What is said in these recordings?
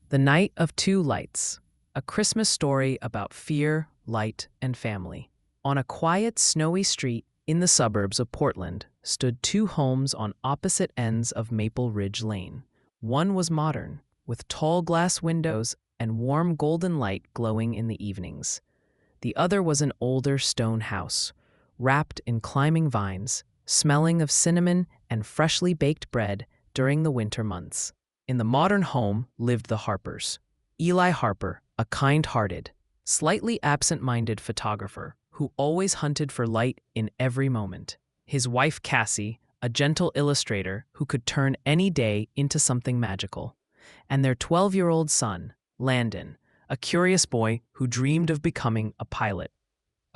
The Night of Two Lights, a Christmas story about fear, light, and family. On a quiet, snowy street in the suburbs of Portland stood two homes on opposite ends of Maple Ridge Lane. One was modern, with tall glass windows and warm golden light glowing in the evenings. The other was an older stone house, wrapped in climbing vines, smelling of cinnamon and freshly baked bread during the winter months. In the modern home lived the Harpers. Eli Harper, a kind-hearted, slightly absent-minded photographer who always hunted for light in every moment. His wife Cassie, a gentle illustrator who could turn any day into something magical. And their 12-year-old son, Landon, a curious boy who dreamed of becoming a pilot.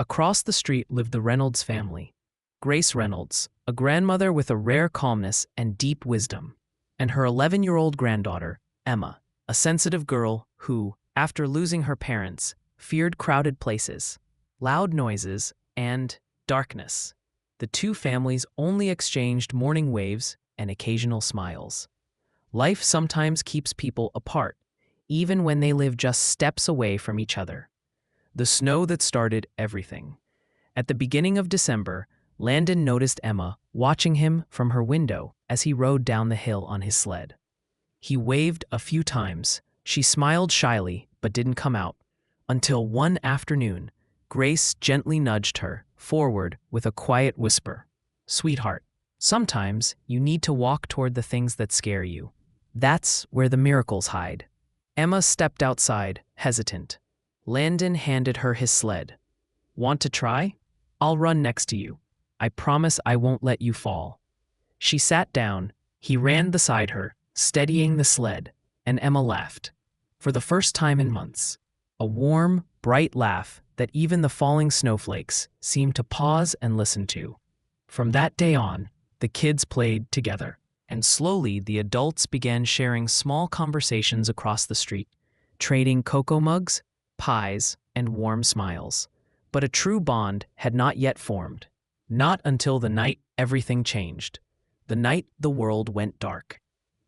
Across the street lived the Reynolds family. Grace Reynolds, a grandmother with a rare calmness and deep wisdom, and her 11-year-old granddaughter, Emma, a sensitive girl who, after losing her parents, feared crowded places, loud noises, and darkness. The two families only exchanged morning waves and occasional smiles. Life sometimes keeps people apart, even when they live just steps away from each other. The snow that started everything. At the beginning of December, Landon noticed Emma watching him from her window as he rode down the hill on his sled. He waved a few times. She smiled shyly but didn't come out, until one afternoon, Grace gently nudged her forward with a quiet whisper. "Sweetheart, sometimes you need to walk toward the things that scare you. That's where the miracles hide." Emma stepped outside, hesitant. Landon handed her his sled. "Want to try? I'll run next to you. I promise I won't let you fall." She sat down. He ran beside her, steadying the sled, and Emma laughed. For the first time in months. A warm, bright laugh that even the falling snowflakes seemed to pause and listen to. From that day on, the kids played together, and slowly the adults began sharing small conversations across the street, trading cocoa mugs, pies, and warm smiles. But a true bond had not yet formed. Not until the night everything changed. The night the world went dark.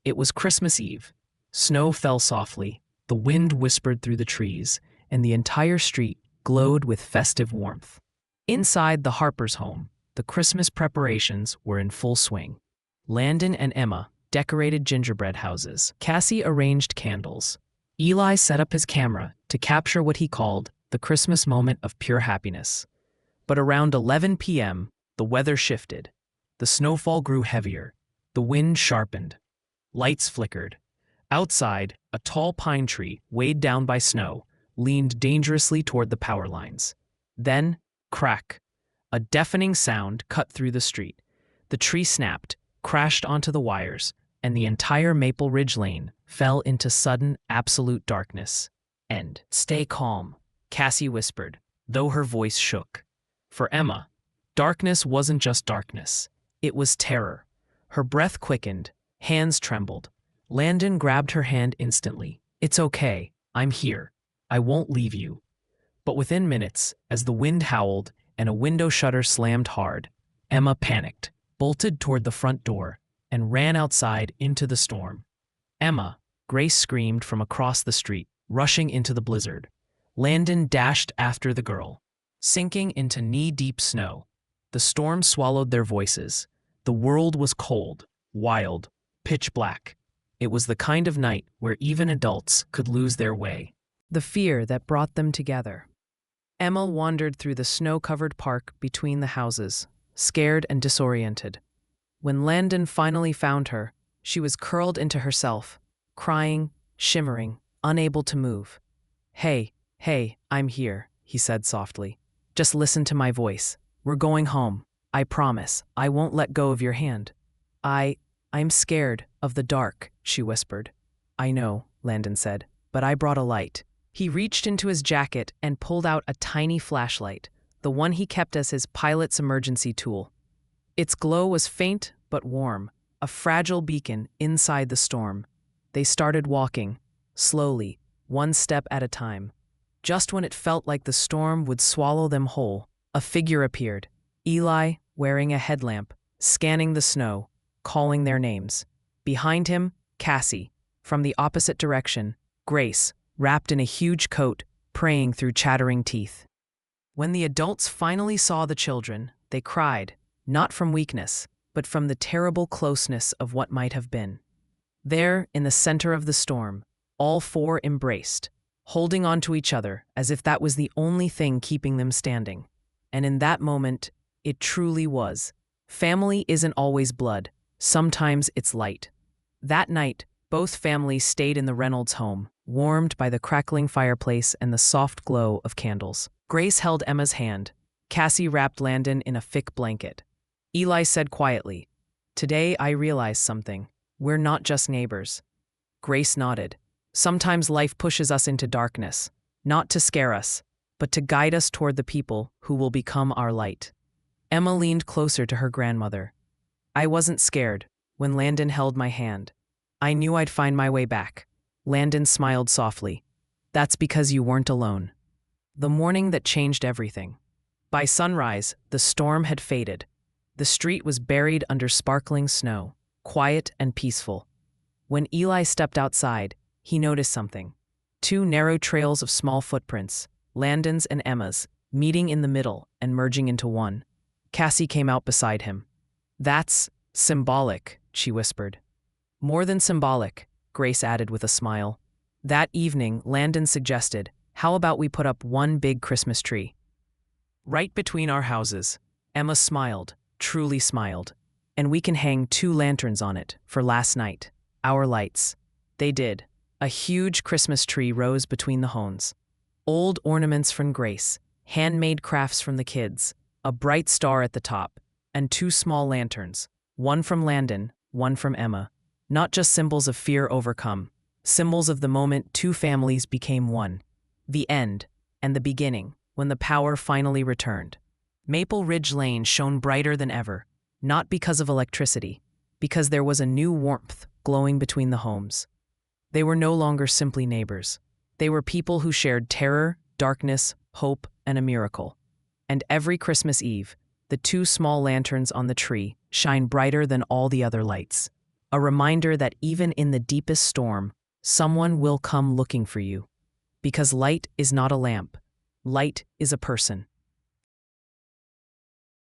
It was Christmas Eve. Snow fell softly, the wind whispered through the trees, and the entire street glowed with festive warmth. Inside the Harpers' home, the Christmas preparations were in full swing. Landon and Emma decorated gingerbread houses. Cassie arranged candles. Eli set up his camera to capture what he called the Christmas moment of pure happiness. But around 11 p.m., the weather shifted. The snowfall grew heavier. The wind sharpened. Lights flickered. Outside, a tall pine tree, weighed down by snow, leaned dangerously toward the power lines. Then, crack! A deafening sound cut through the street. The tree snapped, crashed onto the wires, and the entire Maple Ridge Lane fell into sudden, absolute darkness. "Stay calm," Cassie whispered, though her voice shook. For Emma, darkness wasn't just darkness. It was terror. Her breath quickened, hands trembled. Landon grabbed her hand instantly. "It's okay. I'm here. I won't leave you." But within minutes, as the wind howled and a window shutter slammed hard, Emma panicked, bolted toward the front door, and ran outside into the storm. "Emma!" Grace screamed from across the street, rushing into the blizzard. Landon dashed after the girl, sinking into knee-deep snow. The storm swallowed their voices. The world was cold, wild, pitch black. It was the kind of night where even adults could lose their way. The fear that brought them together. Emma wandered through the snow-covered park between the houses, scared and disoriented. When Landon finally found her, she was curled into herself, crying, shimmering, unable to move. Hey, I'm here," he said softly. "Just listen to my voice. We're going home. I promise. I won't let go of your hand." I'm scared of the dark," she whispered. "I know," Landon said, "but I brought a light." He reached into his jacket and pulled out a tiny flashlight, the one he kept as his pilot's emergency tool. Its glow was faint but warm, a fragile beacon inside the storm. They started walking, slowly, one step at a time. Just when it felt like the storm would swallow them whole, a figure appeared. Eli, wearing a headlamp, scanning the snow, calling their names. Behind him, Cassie. From the opposite direction, Grace, wrapped in a huge coat, praying through chattering teeth. When the adults finally saw the children, they cried, not from weakness, but from the terrible closeness of what might have been. There, in the center of the storm, all four embraced, holding on to each other as if that was the only thing keeping them standing. And in that moment, it truly was. Family isn't always blood. Sometimes it's light. That night, both families stayed in the Reynolds home, warmed by the crackling fireplace and the soft glow of candles. Grace held Emma's hand. Cassie wrapped Landon in a thick blanket. Eli said quietly, "Today I realized something. We're not just neighbors." Grace nodded. Sometimes life pushes us into darkness, not to scare us, but to guide us toward the people who will become our light. Emma leaned closer to her grandmother. "I wasn't scared when Landon held my hand. I knew I'd find my way back." Landon smiled softly. "That's because you weren't alone." The morning that changed everything. By sunrise, the storm had faded. The street was buried under sparkling snow, quiet and peaceful. When Eli stepped outside, he noticed something. Two narrow trails of small footprints, Landon's and Emma's, meeting in the middle and merging into one. Cassie came out beside him. "That's symbolic," she whispered. "More than symbolic," Grace added with a smile. That evening, Landon suggested, "How about we put up one big Christmas tree right between our houses?" Emma smiled, truly smiled. "And we can hang 2 lanterns on it for last night, our lights." They did. A huge Christmas tree rose between the homes. Old ornaments from Grace, handmade crafts from the kids, a bright star at the top, and 2 small lanterns, one from Landon, one from Emma. Not just symbols of fear overcome, symbols of the moment 2 families became one. The end, and the beginning, when the power finally returned. Maple Ridge Lane shone brighter than ever, not because of electricity, because there was a new warmth glowing between the homes. They were no longer simply neighbors. They were people who shared terror, darkness, hope, and a miracle. And every Christmas Eve, the 2 small lanterns on the tree shine brighter than all the other lights. A reminder that even in the deepest storm, someone will come looking for you. Because light is not a lamp. Light is a person.